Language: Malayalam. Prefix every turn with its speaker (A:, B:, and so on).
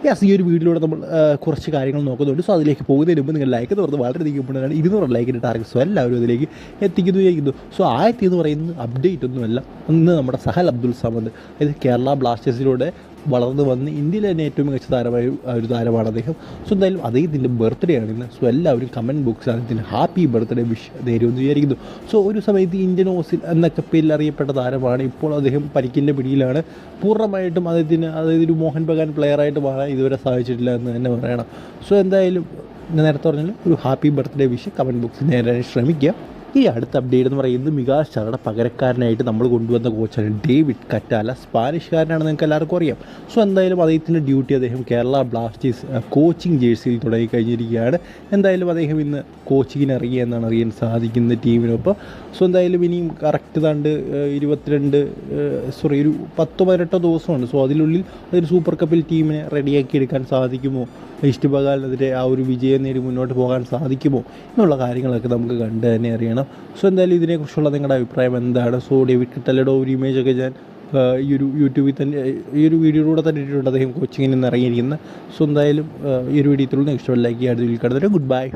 A: യെസ്, ഈ ഒരു വീഡിയോയിലൂടെ നമ്മൾ കുറച്ച് കാര്യങ്ങൾ നോക്കുന്നുണ്ട്. സോ അതിലേക്ക് പോകുന്നതിന് മുമ്പ് നിങ്ങൾ ലൈക്ക് എന്ന് പറഞ്ഞത് വളരെയധികം ഇമ്പോർട്ടൻ്റ്. 200 ലൈക്കിൻ്റെ ടാർഗറ്റ്. സോ എല്ലാവരും അതിലേക്ക് എത്തിക്കുന്നു. സോ ആദ്യത്തെ എന്ന് പറയുന്നത് അപ്ഡേറ്റ് ഒന്നുമല്ല. ഇന്ന് നമ്മുടെ സഹൽ അബ്ദുൾ സമദ്, അതായത് കേരള ബ്ലാസ്റ്റേഴ്സിലൂടെ വളർന്നു വന്ന് ഇന്ത്യയിലെ തന്നെ ഏറ്റവും മികച്ച താരമായ ഒരു താരമാണ് അദ്ദേഹം. സോ എന്തായാലും അദ്ദേഹത്തിൻ്റെ ബർത്ത്ഡേ ആണ് ഇന്ന്. സോ എല്ലാവരും കമൻറ്റ് ബോക്സിൽ അദ്ദേഹത്തിന് ഹാപ്പി ബർത്ത്ഡേ വിഷ് നേരുമെന്ന് വിചാരിക്കുന്നു. സോ ഒരു സമയത്ത് ഇന്ത്യൻ ഓസിൽ എന്നൊക്കെ പേരിൽ അറിയപ്പെട്ട താരമാണ്. ഇപ്പോൾ അദ്ദേഹം പരിക്കിൻ്റെ പിടിയിലാണ്. പൂർണ്ണമായിട്ടും അതായത് ഒരു മോഹൻ ബഗാൻ പ്ലെയറായിട്ട് മാറാൻ ഇതുവരെ സാധിച്ചിട്ടില്ല എന്ന് തന്നെ പറയണം. സോ എന്തായാലും നേരത്തെ പറഞ്ഞാൽ ഒരു ഹാപ്പി ബർത്ത്ഡേ വിഷ് കമൻറ്റ് ബോക്സിൽ നേരാൻ ശ്രമിക്കുക. ഈ അടുത്ത അപ്ഡേറ്റ് എന്ന് പറയുന്നത് മികാസ് ചാറയുടെ പകരക്കാരനായിട്ട് നമ്മൾ കൊണ്ടുവന്ന കോച്ചാണ് ഡേവിഡ് കറ്റാല. സ്പാനിഷ്കാരനാണെന്ന് നിങ്ങൾക്ക് എല്ലാവർക്കും അറിയാം. സോ എന്തായാലും അദ്ദേഹത്തിൻ്റെ ഡ്യൂട്ടി അദ്ദേഹം കേരള ബ്ലാസ്റ്റേഴ്സ് കോച്ചിങ് ജേഴ്സിയിൽ തുടങ്ങി കഴിഞ്ഞിരിക്കുകയാണ്. എന്തായാലും അദ്ദേഹം ഇന്ന് കോച്ചിങ്ങിന് ഇറങ്ങിയ എന്നാണ് അറിയാൻ സാധിക്കുന്നത് ടീമിനൊപ്പം. സോ എന്തായാലും ഇനിയും കറക്റ്റ് താണ്ട് ഒരു 10-18 ദിവസമുണ്ട്. സോ അതിനുള്ളിൽ അതൊരു സൂപ്പർ കപ്പിൽ ടീമിനെ റെഡിയാക്കി എടുക്കാൻ സാധിക്കുമോ, ഈസ്റ്റ് ബംഗാളിനെതിരെ ആ ഒരു വിജയം നേടി മുന്നോട്ട് പോകാൻ സാധിക്കുമോ എന്നുള്ള കാര്യങ്ങളൊക്കെ നമുക്ക് കണ്ട് തന്നെ അറിയണം. സോ എന്തായാലും ഇതിനെക്കുറിച്ചുള്ള നിങ്ങളുടെ അഭിപ്രായം എന്താണ്? സോ ഡേവിഡ് കറ്റാലയുടെ ഒരു ഇമേജൊക്കെ ഞാൻ ഈ ഒരു യൂട്യൂബിൽ തന്നെ ഈ ഒരു വീഡിയോയിലൂടെ തന്നെ ഇട്ടിട്ടുണ്ട് അദ്ദേഹം കോച്ചിങ്ങിൽ നിന്ന് ഇറങ്ങിയിരിക്കുന്നത്. സോ എന്തായാലും ഈ ഒരു വീഡിയോ ഇത്രയുള്ളൂ. നെക്സ്റ്റ് ലൈക്ക് ചെയ്യാതെ ഗുഡ് ബൈ.